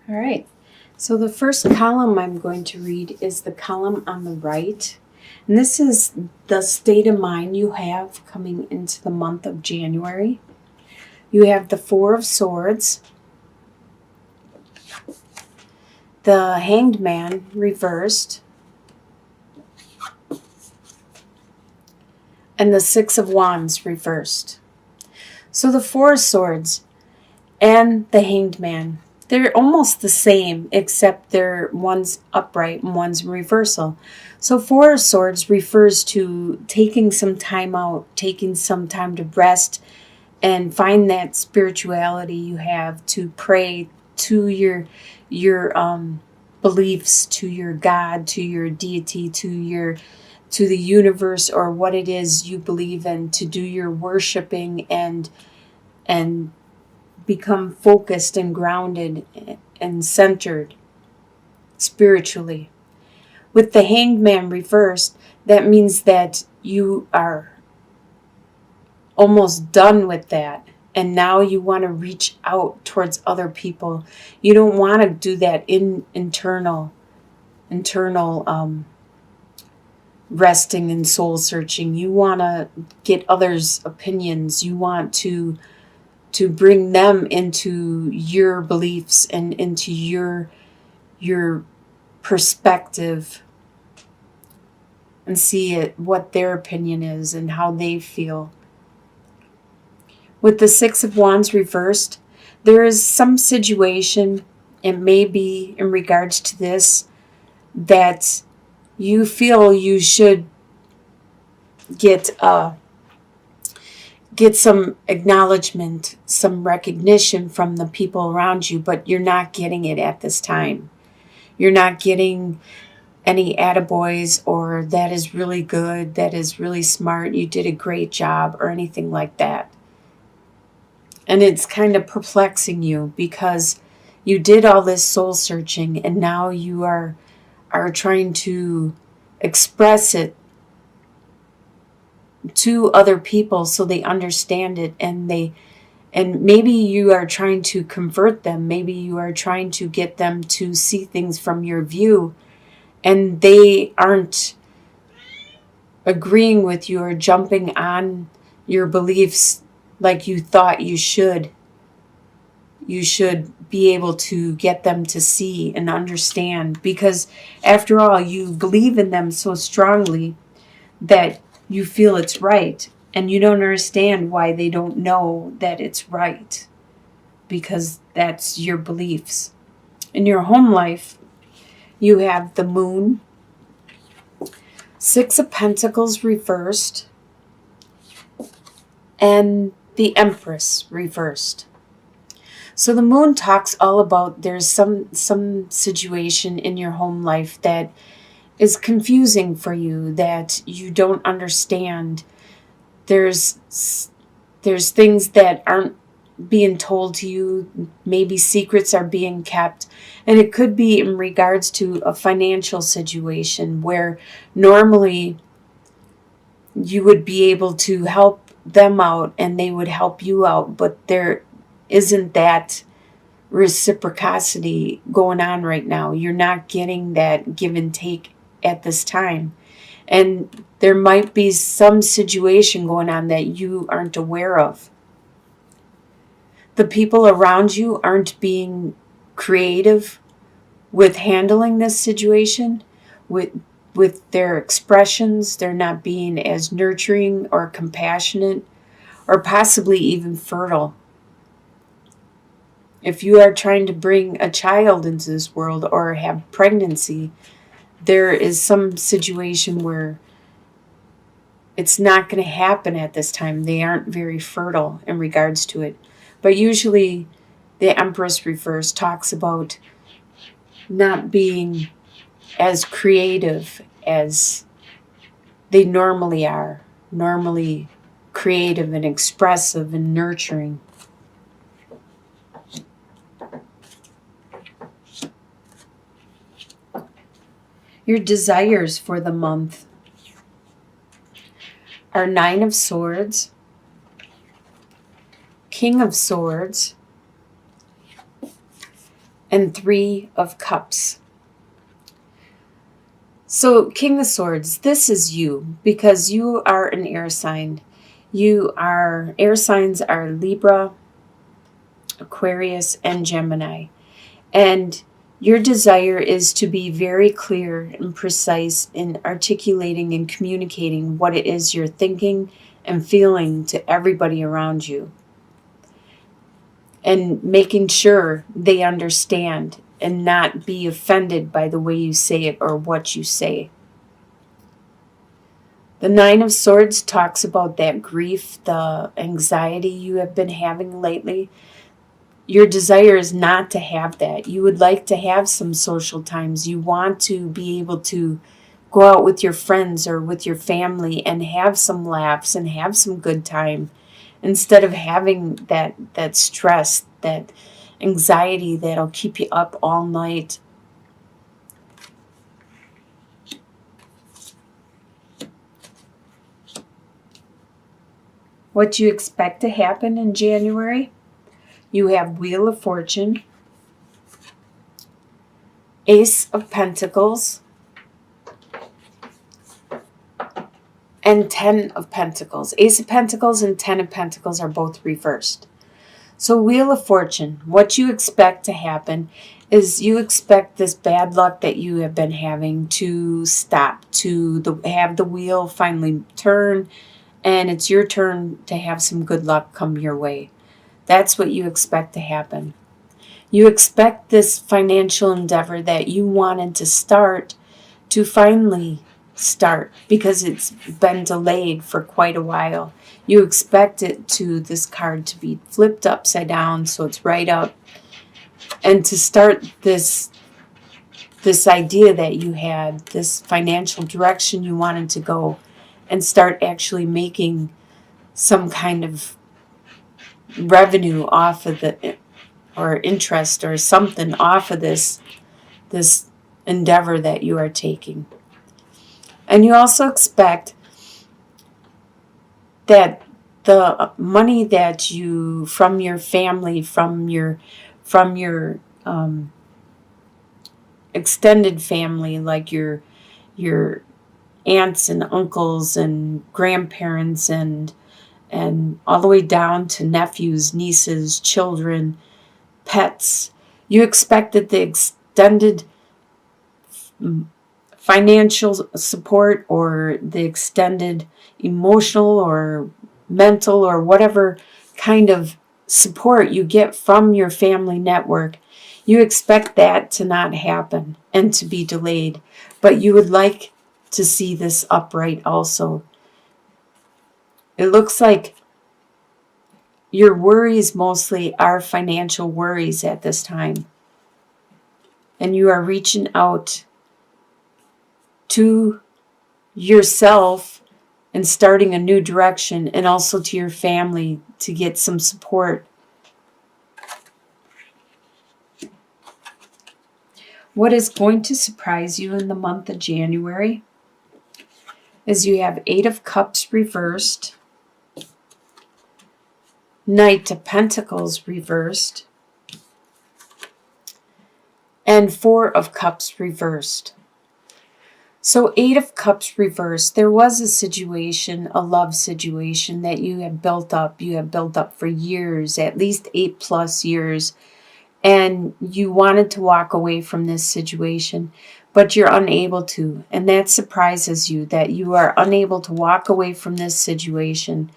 All right. So the first column I'm going to read is the column on the right. And this is the state of mind you have coming into the month of January. You have the Four of Swords, the Hanged Man reversed, and the Six of Wands reversed. So the Four of Swords and the Hanged Man, they're almost the same, except one's upright and one's in reversal. So Four of Swords refers to taking some time out, taking some time to rest, and find that spirituality you have to pray to your beliefs, to your God, to your deity, to the universe, or what it is you believe in, to do your worshiping and become focused and grounded and centered spiritually. With the Hanged Man reversed, that means that you are almost done with that, and now you want to reach out towards other people. You don't want to do that internal resting and soul searching. You want to get others' opinions. You want to bring them into your beliefs and into your perspective, and see what their opinion is and how they feel. With the Six of Wands reversed, there is some situation, it may be in regards to this, that you feel you should get some acknowledgement, some recognition from the people around you, but you're not getting it at this time. You're not getting any attaboys or that is really good, that is really smart, you did a great job, or anything like that. And it's kind of perplexing you because you did all this soul searching and now you are trying to express it to other people so they understand it, and maybe you are trying to convert them, maybe you are trying to get them to see things from your view, and they aren't agreeing with you or jumping on your beliefs like you thought you should. You should be able to get them to see and understand, because after all, you believe in them so strongly that you feel it's right, and you don't understand why they don't know that it's right, because that's your beliefs. In your home life, you have the Moon, Six of Pentacles reversed, and the Empress reversed. So the Moon talks all about there's some situation in your home life that is confusing for you, that you don't understand. There's things that aren't being told to you. Maybe secrets are being kept. And it could be in regards to a financial situation where normally you would be able to help them out and they would help you out, but there isn't that reciprocity going on right now. You're not getting that give and take at this time. And there might be some situation going on that you aren't aware of. The people around you aren't being creative with handling this situation, with their expressions. They're not being as nurturing or compassionate or possibly even fertile. If you are trying to bring a child into this world or have pregnancy, there is some situation where it's not going to happen at this time. They aren't very fertile in regards to it. But usually the Empress reverse talks about not being as creative as they normally are. Normally creative and expressive and nurturing. Your desires for the month are Nine of Swords, King of Swords, and 3 of Cups. So, King of Swords, this is you, because you are an air sign. Air signs are Libra, Aquarius, and Gemini. And your desire is to be very clear and precise in articulating and communicating what it is you're thinking and feeling to everybody around you. And making sure they understand and not be offended by the way you say it or what you say. The 9 of Swords talks about that grief, the anxiety you have been having lately. Your desire is not to have that. You would like to have some social times. You want to be able to go out with your friends or with your family and have some laughs and have some good time, instead of having that stress, that anxiety that'll keep you up all night. What you expect to happen in January? You have Wheel of Fortune, Ace of Pentacles, and 10 of Pentacles. Ace of Pentacles and 10 of Pentacles are both reversed. So Wheel of Fortune, what you expect to happen is you expect this bad luck that you have been having to stop, to have the wheel finally turn, and it's your turn to have some good luck come your way. That's what you expect to happen. You expect this financial endeavor that you wanted to start to finally start, because it's been delayed for quite a while. You expect this card to be flipped upside down so it's right up, and to start this idea that you had, this financial direction you wanted to go, and start actually making some kind of revenue off of or interest or something off of this endeavor that you are taking. And you also expect that the money that you, from your family, from your extended family, like your aunts and uncles and grandparents and all the way down to nephews, nieces, children, pets, you expect that the extended financial support or the extended emotional or mental or whatever kind of support you get from your family network, you expect that to not happen and to be delayed. But you would like to see this upright also. It looks like your worries mostly are financial worries at this time. And you are reaching out to yourself and starting a new direction, and also to your family to get some support. What is going to surprise you in the month of January is you have 8 of Cups reversed, Knight of Pentacles reversed, and 4 of Cups reversed. So 8 of Cups reversed, there was a situation, a love situation that you have built up. You have built up for years, at least 8+ years. And you wanted to walk away from this situation, but you're unable to. And that surprises you, that you are unable to walk away from this situation.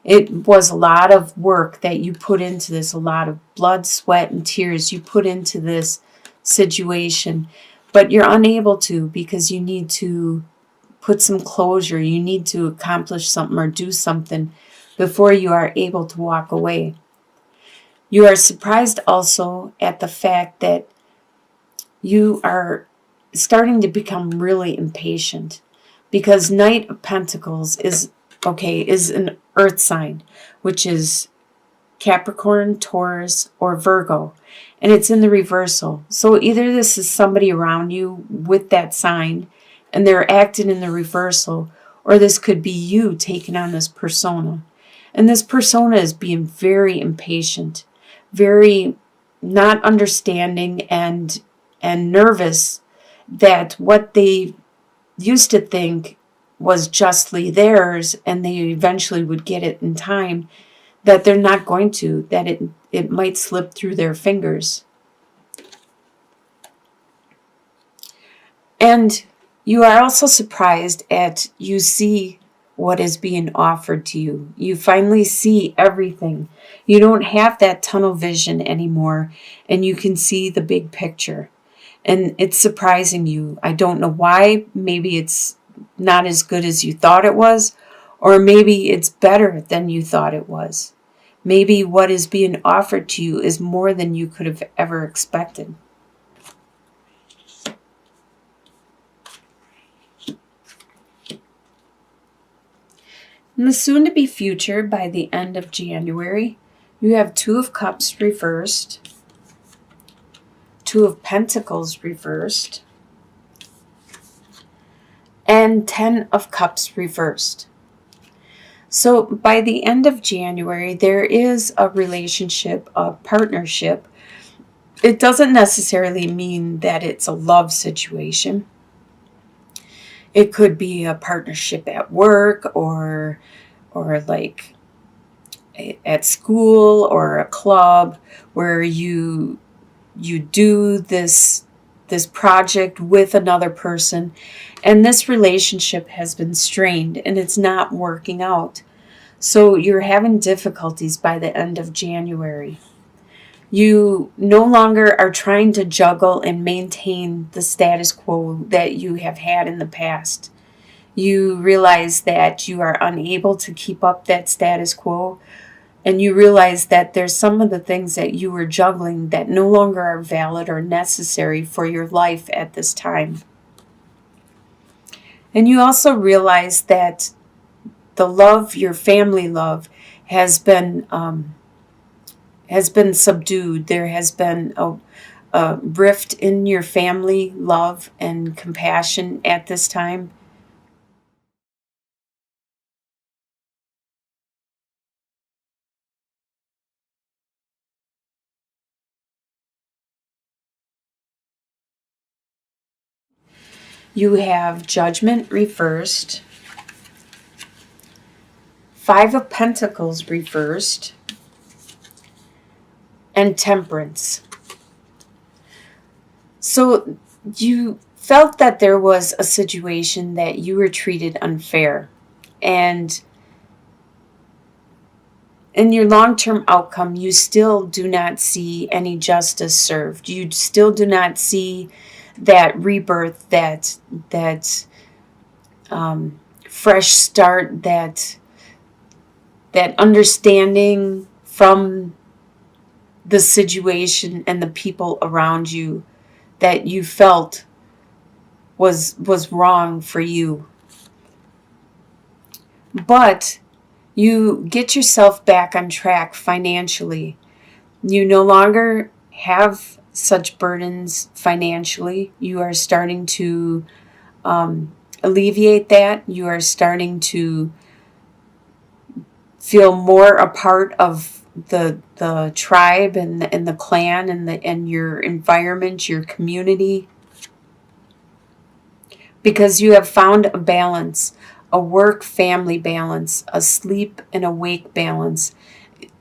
It was a lot of work that you put into this, a lot of blood, sweat, and tears you put into this situation. But you're unable to, because you need to put some closure. You need to accomplish something or do something before you are able to walk away. You are surprised also at the fact that you are starting to become really impatient, because Knight of Pentacles is an earth sign, which is Capricorn, Taurus, or Virgo. And it's in the reversal. So either this is somebody around you with that sign and they're acting in the reversal, or this could be you taking on this persona. And this persona is being very impatient, very not understanding and nervous that what they used to think was justly theirs, and they eventually would get it in time, that they're not going to, that it might slip through their fingers. And you are also surprised at you see what is being offered to you. You finally see everything. You don't have that tunnel vision anymore, and you can see the big picture. And it's surprising you. I don't know why. Maybe it's not as good as you thought it was, or maybe it's better than you thought it was. Maybe what is being offered to you is more than you could have ever expected. In the soon-to-be future, by the end of January, you have Two of Cups reversed, Two of Pentacles reversed, and 10 of Cups reversed. So by the end of January, there is a relationship, a partnership. It doesn't necessarily mean that it's a love situation. It could be a partnership at work, or like at school, or a club where you do this project with another person, and this relationship has been strained and it's not working out. So you're having difficulties by the end of January. You no longer are trying to juggle and maintain the status quo that you have had in the past. You realize that you are unable to keep up that status quo, and you realize that there's some of the things that you were juggling that no longer are valid or necessary for your life at this time. And you also realize that the love, your family love, has been subdued. There has been a rift in your family love and compassion at this time. You have Judgment reversed, Five of Pentacles reversed, and Temperance. So you felt that there was a situation that you were treated unfair, and in your long-term outcome, you still do not see any justice served. You still do not see that rebirth, that fresh start, that understanding from the situation and the people around you that you felt was wrong for you. But you get yourself back on track financially. You no longer have such burdens financially. You are starting to alleviate that. You are starting to feel more a part of the tribe and the clan and your environment, your community, because you have found a balance, a work-family balance, a sleep and awake balance.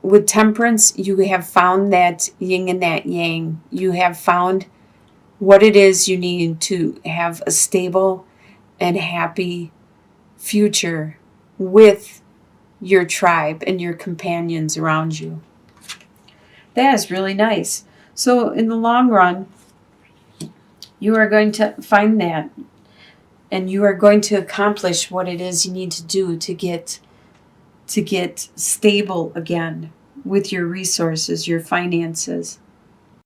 With Temperance, you have found that yin and that yang. You have found what it is you need to have a stable and happy future with your tribe and your companions around you. That is really nice. So in the long run, you are going to find that, and you are going to accomplish what it is you need to do to get stable again with your resources, your finances.